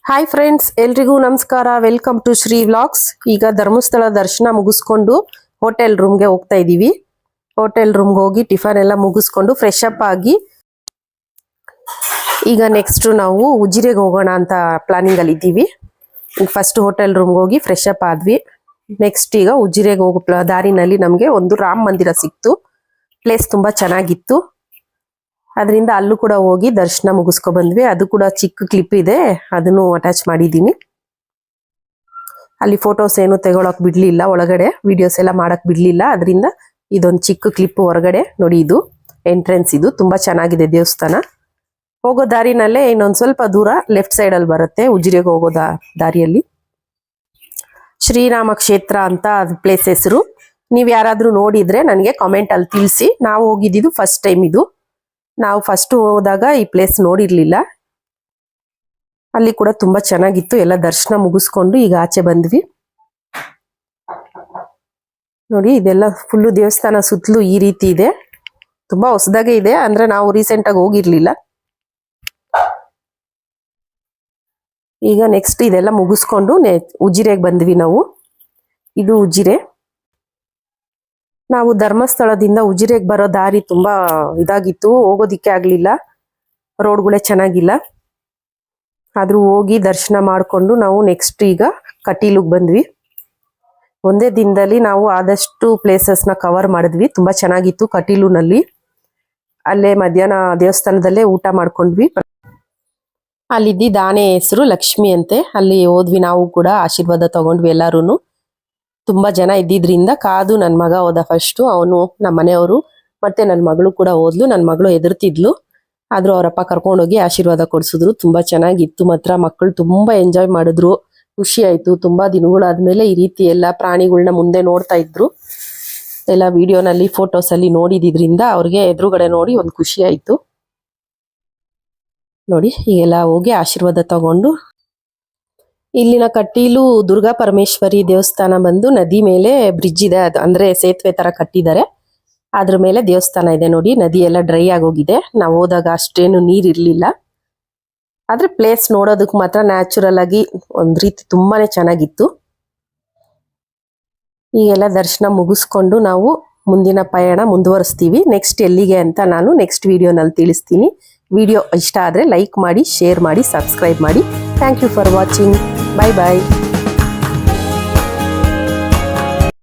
Hi friends, ಎಲ್ರಿಗೂ ನಮಸ್ಕಾರ. Welcome to Shri vlogs. ಈಗ ಧರ್ಮಸ್ಥಳ ದರ್ಶನ ಮುಗಿಸ್ಕೊಂಡು ಹೋಟೆಲ್ ರೂಮ್ಗೆ ಹೋಗ್ತಾ ಇದ್ದೀವಿ. ಹೋಟೆಲ್ ರೂಮ್ಗೆ ಹೋಗಿ ಟಿಫನ್ ಎಲ್ಲ ಮುಗಿಸ್ಕೊಂಡು ಫ್ರೆಶ್ ಅಪ್ ಆಗಿ ಈಗ ನೆಕ್ಸ್ಟ್ ನಾವು ಉಜಿರೆಗೆ ಹೋಗೋಣ ಅಂತ ಪ್ಲಾನಿಂಗ್ ಅಲ್ಲಿ ಇದ್ದೀವಿ. ಫಸ್ಟ್ ಹೋಟೆಲ್ ರೂಮ್ಗೆ ಹೋಗಿ ಫ್ರೆಶ್ ಅಪ್ ಆದ್ವಿ. ನೆಕ್ಸ್ಟ್ ಈಗ ಉಜಿರೆಗೆ ಹೋಗೋ ದಾರಿನಲ್ಲಿ ನಮಗೆ ಒಂದು ರಾಮ ಮಂದಿರ ಸಿಕ್ತು. ಪ್ಲೇಸ್ ತುಂಬಾ ಚೆನ್ನಾಗಿತ್ತು. ಅದರಿಂದ ಅಲ್ಲೂ ಕೂಡ ಹೋಗಿ ದರ್ಶನ ಮುಗಿಸ್ಕೊ ಬಂದ್ವಿ. ಅದು ಕೂಡ ಚಿಕ್ಕ ಕ್ಲಿಪ್ ಇದೆ, ಅದನ್ನು ಅಟ್ಯಾಚ್ ಮಾಡಿದ್ದೀನಿ. ಅಲ್ಲಿ ಫೋಟೋಸ್ ಏನು ತಗೊಳಕ್ ಬಿಡ್ಲಿಲ್ಲ, ಒಳಗಡೆ ವಿಡಿಯೋಸ್ ಎಲ್ಲ ಮಾಡಕ್ ಬಿಡ್ಲಿಲ್ಲ. ಅದರಿಂದ ಇದೊಂದು ಚಿಕ್ಕ ಕ್ಲಿಪ್ ಹೊರಗಡೆ ನೋಡಿ. ಇದು ಎಂಟ್ರೆನ್ಸ್, ಇದು ತುಂಬಾ ಚೆನ್ನಾಗಿದೆ ದೇವಸ್ಥಾನ. ಹೋಗೋ ದಾರಿನಲ್ಲೇ ಇನ್ನೊಂದ್ ಸ್ವಲ್ಪ ದೂರ ಲೆಫ್ಟ್ ಸೈಡ್ ಅಲ್ಲಿ ಬರುತ್ತೆ ಉಜಿರೆಗೆ ಹೋಗೋ ದಾರಿಯಲ್ಲಿ ಶ್ರೀರಾಮ ಕ್ಷೇತ್ರ ಅಂತ ಅದು ಪ್ಲೇಸ್ ಹೆಸರು. ನೀವ್ ಯಾರಾದ್ರೂ ನೋಡಿದ್ರೆ ನನಗೆ ಕಾಮೆಂಟ್ ಅಲ್ಲಿ ತಿಳಿಸಿ. ನಾವು ಹೋಗಿದ್ದು ಫಸ್ಟ್ ಟೈಮ್. ಇದು ನಾವು ಫಸ್ಟ್ ಹೋದಾಗ ಈ ಪ್ಲೇಸ್ ನೋಡಿರ್ಲಿಲ್ಲ. ಅಲ್ಲಿ ಕೂಡ ತುಂಬಾ ಚೆನ್ನಾಗಿತ್ತು. ಎಲ್ಲ ದರ್ಶನ ಮುಗಿಸ್ಕೊಂಡು ಈಗ ಆಚೆ ಬಂದ್ವಿ. ನೋಡಿ, ಇದೆಲ್ಲ ಫುಲ್ಲು ದೇವಸ್ಥಾನ ಸುತ್ತಲೂ ಈ ರೀತಿ ಇದೆ. ತುಂಬಾ ಹೊಸದಾಗೆ ಇದೆ, ಅಂದ್ರೆ ನಾವು ರೀಸೆಂಟ್ ಆಗಿ ಹೋಗಿರ್ಲಿಲ್ಲ. ಈಗ ನೆಕ್ಸ್ಟ್ ಇದೆಲ್ಲ ಮುಗಿಸ್ಕೊಂಡು ಉಜಿರೆಗೆ ಬಂದ್ವಿ ನಾವು. ಇದು ಉಜಿರೆ. ನಾವು ಧರ್ಮಸ್ಥಳದಿಂದ ಉಜಿರೆಗೆ ಬರೋ ದಾರಿ ತುಂಬಾ ಇದಾಗಿತ್ತು, ಹೋಗೋದಿಕ್ಕೆ ಆಗ್ಲಿಲ್ಲ. ರೋಡ್ಗಳೇ ಚೆನ್ನಾಗಿಲ್ಲ. ಆದ್ರೂ ಹೋಗಿ ದರ್ಶನ ಮಾಡ್ಕೊಂಡು ನಾವು ನೆಕ್ಸ್ಟ್ ಈಗ ಕಟೀಲುಗೆ ಬಂದ್ವಿ. ಒಂದೇ ದಿನದಲ್ಲಿ ನಾವು ಆದಷ್ಟು ಪ್ಲೇಸಸ್ನ ಕವರ್ ಮಾಡಿದ್ವಿ. ತುಂಬಾ ಚೆನ್ನಾಗಿತ್ತು ಕಟೀಲುನಲ್ಲಿ. ಅಲ್ಲೇ ಮಧ್ಯಾಹ್ನ ದೇವಸ್ಥಾನದಲ್ಲೇ ಊಟ ಮಾಡ್ಕೊಂಡ್ವಿ. ಅಲ್ಲಿದ್ದ ಆನೆ ಹೆಸರು ಲಕ್ಷ್ಮಿ ಅಂತೆ. ಅಲ್ಲಿ ಹೋದ್ವಿ, ನಾವು ಕೂಡ ಆಶೀರ್ವಾದ ತಗೊಂಡ್ವಿ ಎಲ್ಲಾರು. ತುಂಬಾ ಜನ ಇದ್ದಿದ್ರಿಂದ ಕಾದು ನನ್ನ ಮಗ ಹೋದ ಫಸ್ಟ್. ಅವನು, ನಮ್ಮ ಮನೆಯವರು ಮತ್ತೆ ನನ್ನ ಮಗಳು ಕೂಡ ಹೋದ್ಲು. ನನ್ನ ಮಗಳು ಹೆದರ್ತಿದ್ಲು, ಆದ್ರೂ ಅವರಪ್ಪ ಕರ್ಕೊಂಡೋಗಿ ಆಶೀರ್ವಾದ ಕೊಡ್ಸಿದ್ರು. ತುಂಬಾ ಚೆನ್ನಾಗಿತ್ತು ಮಾತ್ರ. ಮಕ್ಕಳು ತುಂಬಾ ಎಂಜಾಯ್ ಮಾಡಿದ್ರು, ಖುಷಿ ಆಯ್ತು. ತುಂಬಾ ದಿನಗಳಾದ್ಮೇಲೆ ಈ ರೀತಿ ಎಲ್ಲ ಪ್ರಾಣಿಗಳನ್ನ ಮುಂದೆ ನೋಡ್ತಾ ಇದ್ರು. ಎಲ್ಲ ವಿಡಿಯೋನಲ್ಲಿ ಫೋಟೋಸ್ ಅಲ್ಲಿ ನೋಡಿದ್ರಿಂದ ಅವ್ರಿಗೆ ಎದುರುಗಡೆ ನೋಡಿ ಒಂದು ಖುಷಿ ಆಯ್ತು. ನೋಡಿ, ಈಗೆಲ್ಲ ಹೋಗಿ ಆಶೀರ್ವಾದ ತಗೊಂಡು ಇಲ್ಲಿನ ಕಟೀಲು ದುರ್ಗಾ ಪರಮೇಶ್ವರಿ ದೇವಸ್ಥಾನ ಬಂದು ನದಿ ಮೇಲೆ ಬ್ರಿಡ್ಜ್ ಇದೆ. ಅದು ಅಂದ್ರೆ ಸೇತುವೆ ತರ ಕಟ್ಟಿದ್ದಾರೆ. ಅದ್ರ ಮೇಲೆ ದೇವಸ್ಥಾನ ಇದೆ ನೋಡಿ. ನದಿ ಎಲ್ಲ ಡ್ರೈ ಆಗೋಗಿದೆ. ನಾವು ಹೋದಾಗ ಅಷ್ಟೇನು ನೀರಿರ್ಲಿಲ್ಲ. ಆದ್ರೆ ಪ್ಲೇಸ್ ನೋಡೋದಕ್ಕೆ ಮಾತ್ರ ನ್ಯಾಚುರಲ್ ಆಗಿ ಒಂದ್ ರೀತಿ ತುಂಬಾನೇ ಚೆನ್ನಾಗಿತ್ತು. ಈಗೆಲ್ಲ ದರ್ಶನ ಮುಗಿಸ್ಕೊಂಡು ನಾವು ಮುಂದಿನ ಪಯಣ ಮುಂದುವರಿಸ್ತೀವಿ. ನೆಕ್ಸ್ಟ್ ಎಲ್ಲಿಗೆ ಅಂತ ನಾನು ನೆಕ್ಸ್ಟ್ ವಿಡಿಯೋನಲ್ಲಿ ತಿಳಿಸ್ತೀನಿ. ವಿಡಿಯೋ ಇಷ್ಟ ಆದರೆ ಲೈಕ್ ಮಾಡಿ, ಶೇರ್ ಮಾಡಿ, ಸಬ್ಸ್ಕ್ರೈಬ್ ಮಾಡಿ. Thank you for watching. Bye bye.